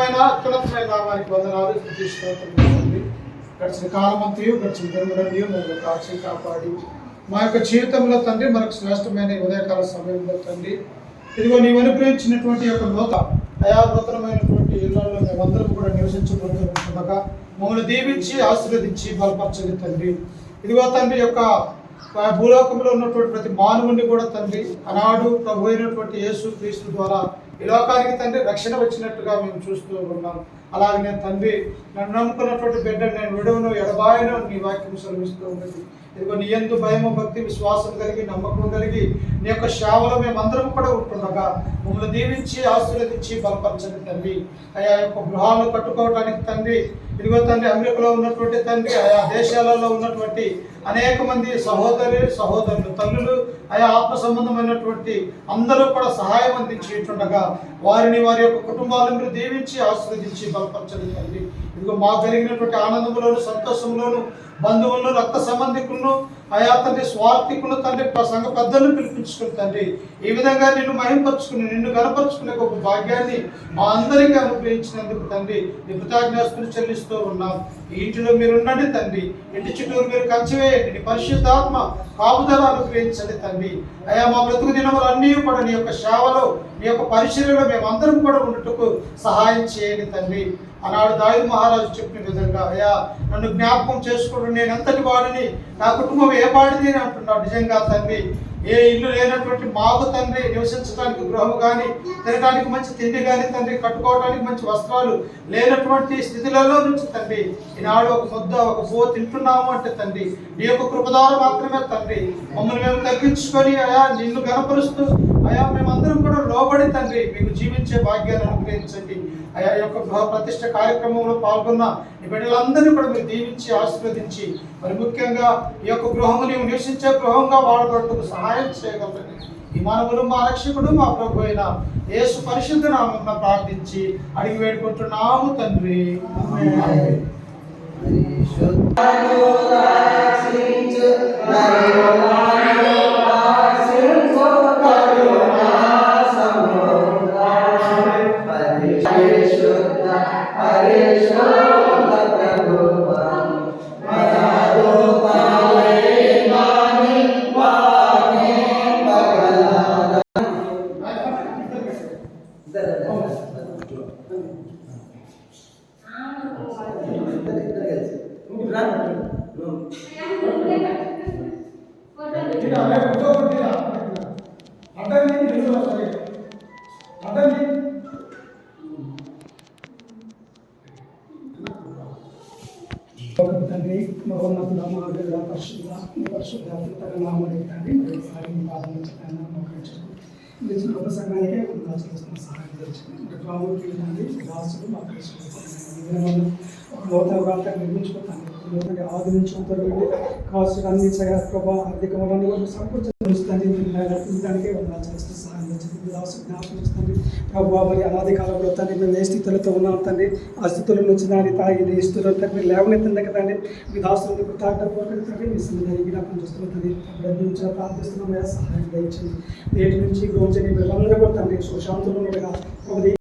ఉన్నతమైన అత్యున్నతమైన నామానికి వందనాలు స్తుతిస్తోత్రములు. గడిచిన కాలమంతయు గడిచిన దినములన్నీ మమ్మల్ని కాచి కాపాడి మా యొక్క జీవితంలో తండ్రి మనకు శ్రేష్టమైన ఉదయకాల సమయంలో తండ్రి ఇదిగో నీవు అనుగ్రహించినటువంటి యొక్క నూతనమైనటువంటి ఇళ్లలో మేమందరం కూడా నివసించబడుతుండగా మమ్మల్ని దీవించి ఆశీర్వదించి బలపరచండి తండ్రి. ఇదిగో తండ్రి యొక్క భూలోకంలో ఉన్నటువంటి ప్రతి మానవుని కూడా తండ్రి ఆనాడు ప్రభు అయినటువంటి యేసు క్రీస్తు ద్వారా ఈ లోకానికి తండ్రి రక్షణ వచ్చినట్టుగా మేము చూస్తూ ఉన్నాం. అలాగే తండ్రి నన్ను నమ్ముకున్నటువంటి బిడ్డను నేను విడవను ఎడబాయను నీ వాక్యం సెలవిస్తూ ఉన్నది. ఇదిగో నీ యందు భయము భక్తి విశ్వాసం కలిగి నమ్మకం కలిగి నీ యొక్క సేవలో మేమందరం కూడా ఉంటుండగా మమ్మల్ని దీవించి ఆశీర్వదించి బలపరచండి తండ్రి. ఆయా యొక్క గృహాలను కట్టుకోవడానికి తండ్రి ఇదిగో తండ్రి అమెరికాలో ఉన్నటువంటి తండ్రి ఆయా దేశాలలో ఉన్నటువంటి అనేక మంది సహోదరులు తల్లులు ఆయా ఆత్మ సంబంధమైనటువంటి అందరూ కూడా సహాయం అందించేటుండగా వారిని వారి యొక్క కుటుంబాలను మీరు దీవించి ఆశీర్వదించి బలపరచండి తండ్రి. ఇదిగో మాకు కలిగినటువంటి ఆనందంలోను సంతోషంలోను బంధువులను రక్త సంబంధికులను ఆయా తండ్రి స్వార్థికులను తండ్రి సంఘ పెద్దలను పిలిపించుకుని తండ్రి ఈ విధంగా నిన్ను మహింపరుచుకుని నిన్ను గణపరుచుకునే ఒక భాగ్యాన్ని మా అందరికీ అనుగ్రహించినందుకు తండ్రి నీ కృతజ్ఞతలు చెల్లిస్తూ ఉన్నాం. ఈ ఇంటిలో మీరు ఉండండి తండ్రి, ఇంటి చుట్టూరు మీరు కంచివేయండి, నీ పరిశుద్ధాత్మ కాపుదల అనుగ్రహించండి తండ్రి. అయా మా బ్రతుకు దినములు అన్నీ కూడా నీ యొక్క సేవలో నీ యొక్క పరిచర్యలో మేమందరం కూడా ఉండటకు సహాయం చేయండి తండ్రి. ఆనాడు దావీదు మహారాజు చెప్పిన విధంగా అయ్యా నన్ను జ్ఞాపకం చేసుకోవడం నేను ఎంతటి వాడిని, నా కుటుంబం ఏ పాడిది అని అంటున్నాడు. నిజంగా తండ్రి ఏ ఇల్లు లేనటువంటి మాకు తండ్రి నివసించడానికి గృహము కానీ తినడానికి మంచి తిండి కానీ తండ్రి కట్టుకోవడానికి మంచి వస్త్రాలు లేనటువంటి స్థితిలలో నుంచి తండ్రి ఈనాడు ఒక ముద్ద ఒక పో తింటున్నాము అంటే తండ్రి నీ యొక్క కృపదారు మాత్రమే తండ్రి మమ్మల్ని మేము తగ్గించుకొని అయా నిన్ను గణపరుస్తూ అయా మేమందరం కూడా లోబడి తండ్రి మీకు జీవించే భాగ్యాన్ని అనుగ్రహించండి. అయా యొక్క గృహ ప్రతిష్ఠ కార్యక్రమంలో పాల్గొన్న ఈ బిడ్డలందరినీ కూడా మీరు దీవించి ఆశీర్వదించి మరి ముఖ్యంగా ఈ యొక్క గృహము నీవు నివసించే గృహంగా వాడబడుటకు సహాయం చేయగలరని ఈ మానవులు మా రక్షకుడు మా ప్రభు అయిన యేసు పరిశుద్ధ నామమున ప్రార్థించి అడిగి వేడుకుంటున్నాము తండ్రి. తండ్రి మహోన్నతుడ మహాదేవుడ పరిశుద్ధాత్మక నామమున తండ్రి గొప్ప సంఘానికే చేస్తున్న సహాయం చేస్తుంది. తండ్రి దాసులు మా ఒక నూతన ప్రాంతాన్ని నిర్మించుకుంటాను నూతన ఆదరించుకుంటారు కావచ్చు అందించగా ప్రభావ ఆర్థికమని సమకూర్చడానికే చేస్తూ సహాయం చేస్తుంది. దాసు జ్ఞాపకం చేస్తుంది ప్రభావ మరి అనాది కాలంలో తండ్రి మేము ఏ స్థితులతో ఉన్నాం తండ్రి ఆ స్థితుల నుంచి దాన్ని తాగి స్థితులు తండ్రి లేవనెత్తండి కదండి మీ దాసులను తండ్రి మీ సన్నిధాన్ని జ్ఞాపకం చేస్తున్న తండ్రి నుంచి ప్రార్థిస్తున్నాం సహాయం దయచండి. నేటి నుంచి రోజు వీళ్ళందరూ కూడా తండ్రి సుశాంతులు